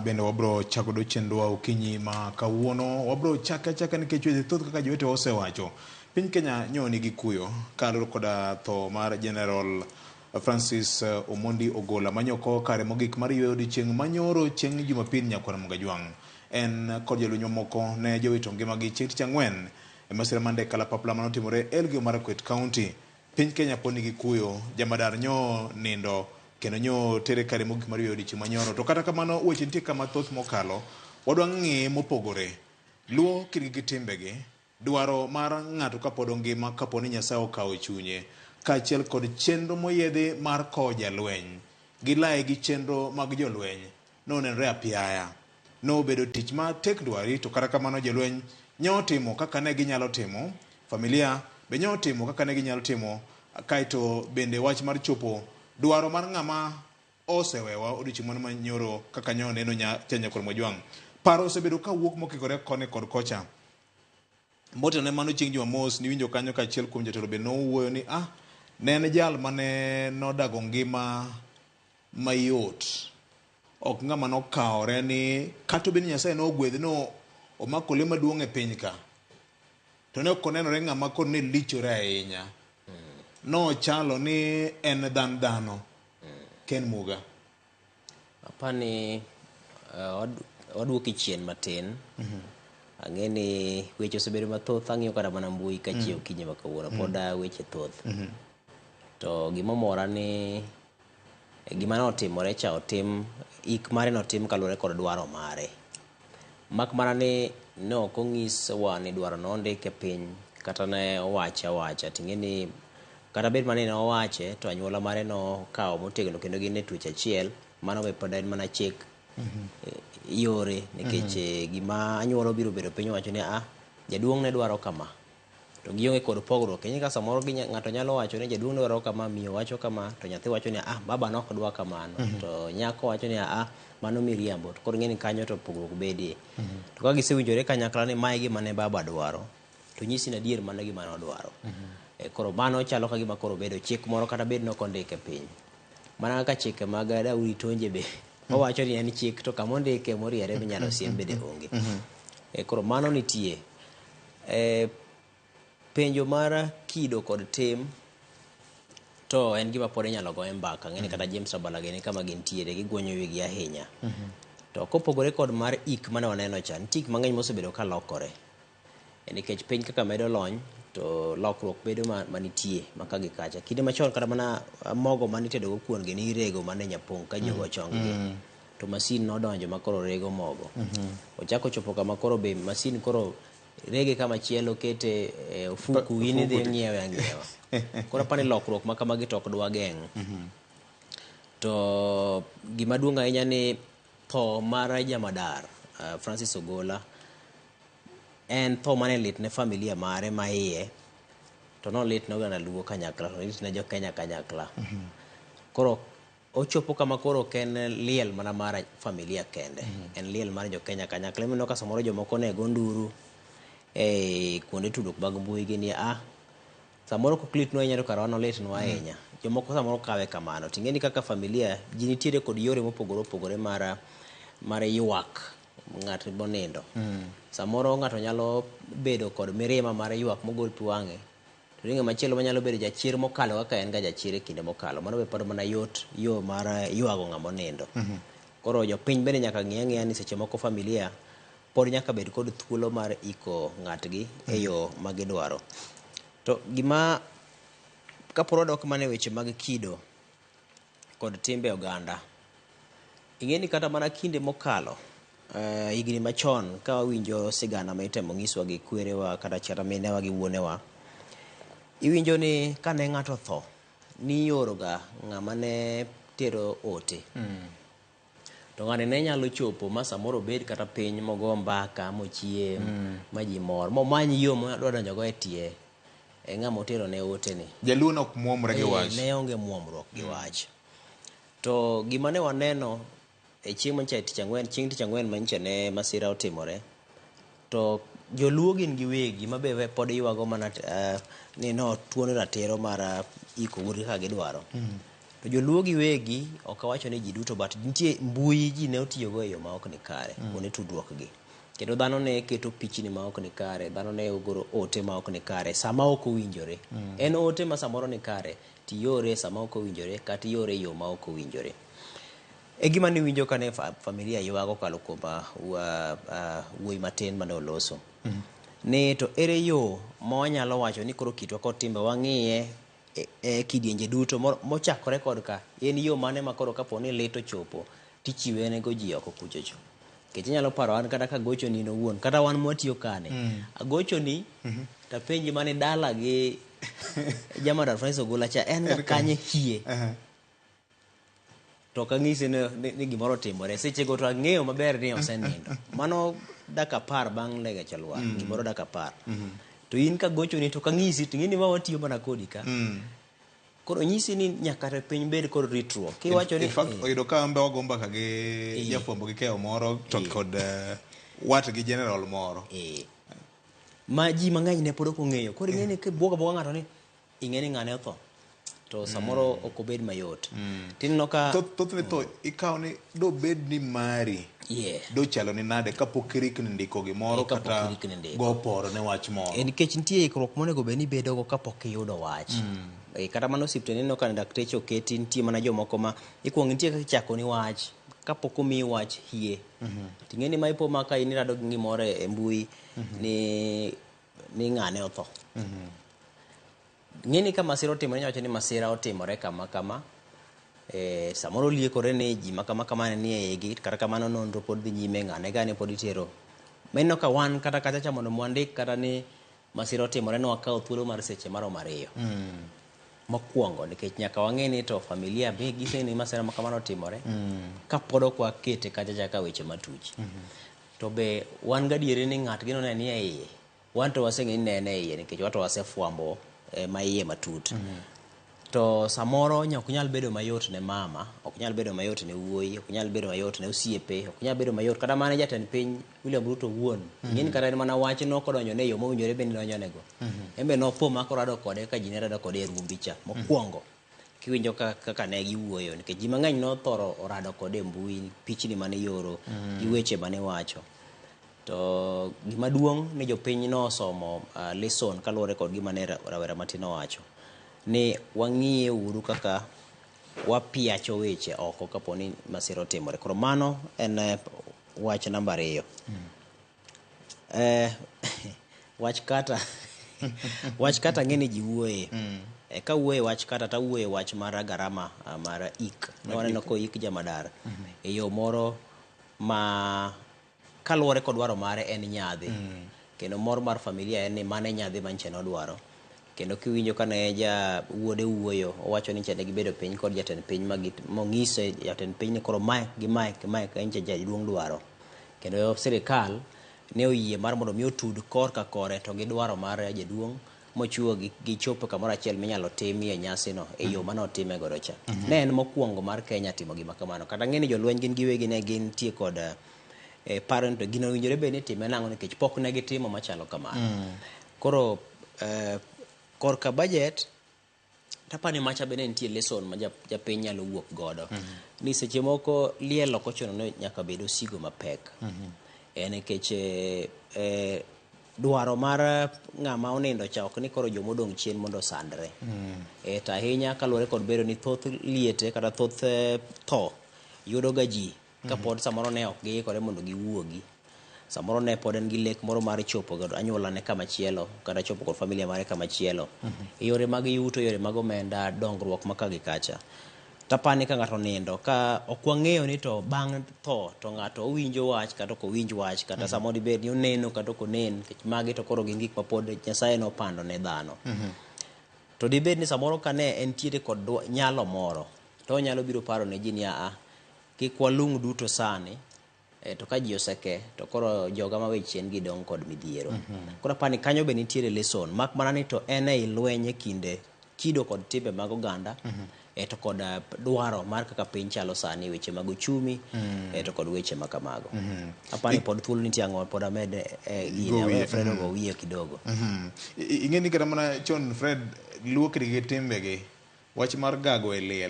Bende wabro chako do chendowa okinyi ma kawuono wabro chaka nikech weche thoth kaka jowete osewacho. Piny Kenya nyoni gi kuyo kaloro koda tho mar General Francis Omondi Ogola manyoko kare mogik mar yweyo odiochieng' manyoro chieng' Jumapil nyakwana Mungajwang'. En kod jolweny moko ne jowito ngimagi chieng' tich ang'wen e masira mande kalapapla manotimore Elgeyo Marakwet County. Piny Kenya pod nigi kuyo, jamadar nyo nindo kendo nyo tere kare mogik mar yweyo odiochieng' manyoro. To kata kamano weche nitie kama thoth mokalo wadwa ng'e mopogore. Luo kirgi gi timbegi, dwaro mar ng'ato kapod ngima kaponi Nyasaye okawo chunye, kaachiel kod chenro moyedhi mar kowo jalweny. Gilaye gi chenro mag jolweny nonenre apiaya. Nobedo tich ma tek dwari, to kata kamano jolweny nyotimo kaka ne ginyalo timo, familia be nyotimo kaka ne ginyalo timo, kaito bende wach mar chopo dwaro mar ng'ama osewewa odiochieng' mano manyoro kaka nyo neno nyakwana Mungajwang'. Paro osebedo kawuok mokikore koni kod kocha. Mbote ne mano chieng' Jumamos niwinjo kanyo kaachiel kuom jotelo be nowuoyo ni ne en jal mane nodago ngima mayot, ok ng'ama nokawore ni kata obedo ni Nyasaye nogwedhe no omako le maduong' e piny ka, to ne ok onenore ng'ama kod ne lichore ahinya. No chalo ni en dhano. Ken Muga. Apani waduoki chien matin. Ang'e ni weche osebedo mathoth, ang'iyo kada mana mbui kachiew kinyi ma kawuono poda weche thoth. To gimomora ni gima notimore cha otim, ik mare notim kaluwore kod dwaro mare. Mak mana ni ne ok onyiswa ni dwaro nondike piny kata ne owacha ting'e ni kata bed mane owache to anyuola mare nokawo motegno kendo gin e twech achiel, mano be pod en mana chik yore nikech gima anyuola biro bedo piny owacho ni jaduong' ne dwaro kama, to gionge kod pogruok. Kendo ka samoro ng'ato nyalo wacho ni jaduong' ne dwaro kama, miyo wacho kama, to nyathi wacho ni baba nok dwa kamano, to nyako wacho ni mano miriambo, to koro ng'e ni kanyo to pogruok bedie. To ka gisewinjore kanyakla ni mae gima ne baba dwaro, to nyisi na adier mano gima nodwaro. Koro mano chalo ka gima koro bedo chik moro kata bed no kondike piny. Mana kaka chike mag Daudi Tonje be owacho ni en chik, to kama ondike moriere minyalo siem bende onge. Koro mano nitie. Penjo mar kido kod tim to en gima pod inyalo goye mbaka. Ng'eni kata James Abalage ni kama gintiere gigwenyo wigi ahinya. To kopogore kod mar ik mane waneno cha, nitie gik mang'eny mosebedo ka lokore. Nikech piny kaka medo lony, to lokruok bedo manitie maka gi kacha. Kinde machon kata mana mogo manitedo go kuon gi ni rego mane nyapong ka jogo chong gi. To masin nodonjo makoro rego mogo. Ochako chopo kama koro be masin koro rege kama chielo kete ofuku ini dhi ng'iewe ang'iewa. Koro apani lokruok ma kama gitok dwa geng'. To gima duong' ahinya ni tho mar jamadar Francis Ogola en tho mane lit ne familia mare ma iye, to no lit ne oganda Luo kanyakla, to lit ne jo Kenya kanyakla. Koro ochopo kama koro ken liel mana mar familia kende, en liel mar jo Kenya kanyakla. Emino ka samoro jomoko ne go nduru kuonde tudruok mag mbui gi ni samoro koklit no inyalo karawa no lit no ahinya. Jomoko samoro kawe kamano. Ting'e ni kaka familia ji nitiere kod yore mopogore mar ywak ng'at monindo. Samoro ng'ato nyalo bedo kod mirima mar ywak mogol pi wang'e, to ringe machielo manyalo bedo jachir mokalo kaka en ga jachir e kinde mokalo. Mano be pod mana yo mar ywago ng'ama nindo. Koro jopiny bende nyaka ng'e ni seche moko familia pod nyaka bed kod thuolo mar iko ng'atgi e yo magidwaro. To gima kaporo dok mana e weche mag kido kod timbe oganda, ing'e ni kata mana kinde mokalo higni machon ka wawinjo sigana ma itemo ng'iswa gi kwerewa kata minewa gi wuonewa, iwinjo ni kane ng'ato tho ni ioro ga ng'ama ne tero ote. To ng'ani ne nyalo chopo ma samoro bed kata piny mogo mbaka mochiem ma ji mor momany yo modwa donjo go e tie ng'ama otero ne ote ni. Jaluo nok muomre gi wach. Ne onge muomruok gi wach. To gima ne waneno chieng' tich ang'wen manyicha ne masira otimore, to joluo gin giwegi mabe pod ywago mana ni no tuono ratiro mar iko wuodgi ka gidwaro. To joluo giwegi ok awacho ni ji duto, but nitie mbui ji ne otiyogo e yo ma ok ni kare kuonde tudruok gi. Kendo dhano ne keto pichni ma ok ni kare, dhano ne ogoro ote ma ok ni kare sama ok owinjore. En ote ma samoro ni kare tiore sama ok owinjore kata iore e yo ma ok owinjore. E gima ni winjo kane familia ywago kalo kuom wuoyi matin mane oloso. Ni to ere yo ma wanyalo wacho ni koro kitwa kod timbe wang'iye e kidienje duto mochakore kod ka en yo mane ma koro kapo ni lit ochopo tichiwe nego ji oko kuchocho. Kech inyalo paro an kata kagocho ni nowuon kata wan mwatiyo kane agocho ni tapenji mane dala gi Jamadar Francis Ogola cha en ga kanye hie to kang'isi ni gimoro timore seche go to ang'eyo maber ni osenindo mano dakika 10 bang' lega chalwa gimoro dakika 10 to in kagocho ni to kang'isi to ng'ini ma watiyo mana kodi ka koro nyisi ni nyaka re piny bed kod ritruok kiwacho ni in fact oyudo ka ambe wago mbaka gi jafwambo gi keyo moro to kod wat gi general moro ma ji mang'eny ne pod ok ong'eyo koro ing'eni kibwoga ng'ato ni ing'eni ng'ane otho to samoro ok obed mayot tinno ka thothne to ikawo ni do bed ni mari do chalo ni nade kapok irikni ndiko gimoro kata go poro ne wach moro nikech nitie ikruok monego bed ni bedogo kapok iyudo wach kata mano osiptende no ka dakteche oketi nitie mana jomoko ma ikuongo nitie kaka ichako ni wach kapok omiyi wach hie ting'eni ma ipo ma ka in irado gi gimoro e mbui ni ng'ane otho ng'eni ka masira otimore nyawacho ni masira otimore kama kama samoro liekore ne ji makama ni e igi kata kamano nonro pod dhi nyime ng'ane gane pod itero menno ka wan kata kachacha mondo mwandik kata ni masira otimore no wakawo thuolo mar seche maromo 2 mokwongo nikech nyaka wang'e ni to familia be gise ni masira makamano otimore kapod ok wakete kachacha ka weche matuch to be wan gadiere ni ng'at gino ne ni e iye wan to waseng'e ni ne e iye nikech wato wasefwambo ma iye matut to samoro ok nyal bedo mayot ne mama ok nyal bedo mayot ne wuoyi ok nyal bedo mayot ne osiepe ok nyal bedo mayot kata mana jatend piny William Ruto wuon ng'eni kata mana wach no kodonjo ne yo mowinjore bende donjo nego embe no po ma korado kode ka ji ne rado kode e rumbicha mokwongo kiwinjo kaka ne giwuoyo nikech ji mang'eny no thoro orado kode e mbui pichni mane yoro gi weche mane wacho to gima duong' ne jopiny no osomo lesson kaluwore kod gima ne rawera matin owacho ni wang'iye uru kaka wapiacho weche oko kapo ni masira otimore koro mano en wach namba 2 wach kata ng'eni ji wuoye ka wuoye wach kata ta wuoye wach mar garama mar ik waneno ko ik Jamadar e yo moro ma kaluwore kod dwaro mare en nyadhi kendo mor mar familia en ni mane nyadhi manche no dwaro kendo kiwinjo kane ja wuode wuoyo owacho ni chane gibedo piny kod jatend piny mong'ise jatend piny ni koro mae ka enche jaduong' dwaro kendo sirikal ne oyie mar mondo mi otud kor ka kore to gi dwaro mar jaduong' mochiwo gi chopo kamoro achiel minyalo timie nyasi no e yo mano time godo cha ne en mokwongo mar Kenya timo gima kamano kata ng'eni jolweny gin giwegi ne gin tie kod parent to gino winjore be ni time nang'o nikech pok ne gitimo machalo kamano koro korka budget tapani macha bende nitie lesson ma japiny nyalo wuok godo ni seche moko liel ok ochuno ni nyaka bed osigo mapek nikech dwaro mar ng'ama onindo cha ok ni koro jomodong' chien mondo sandre to ahinya kaluwore kod bedo ni thoth liete kata thoth tho yudo ga ji kapod samoro ne ok giikore mondo giwuogi samoro ne pod en gi lek moro mar chopo godo anyuola ne kama chielo kata chopo kod familia mare kama chielo yore mag yuto yore mag omenda dongruok maka gi kacha tapani ka ng'ato nindo ka ok wang'eyo ni to bang' tho to ng'ato owinjo wach kata ok owinj wach kata samoro dibed ni oneno kata ok onen nikech magi to koro gin gik ma pod Nyasaye nopando ne dhano to dibed ni samoro ka ne entiere kod nyalo moro to onyalo biro paro ne ji ni kik walung' duto sani to ka ji oseke to koro joga mawe chien gi dong' kod midhiero koro apani kanyo be nitiere lesson mak mana ni to en ei lweny e kinde kido kod timbe mag oganda to kod dwaro mar kaka piny chalo sani weche mag uchumi to kod weche makamago apani pod thuolo nitie ang'o pod amed gine Fred ogo wiye kidogo ing'eni kata mana chon Fred luokri gi timbegi wach mar gago e liel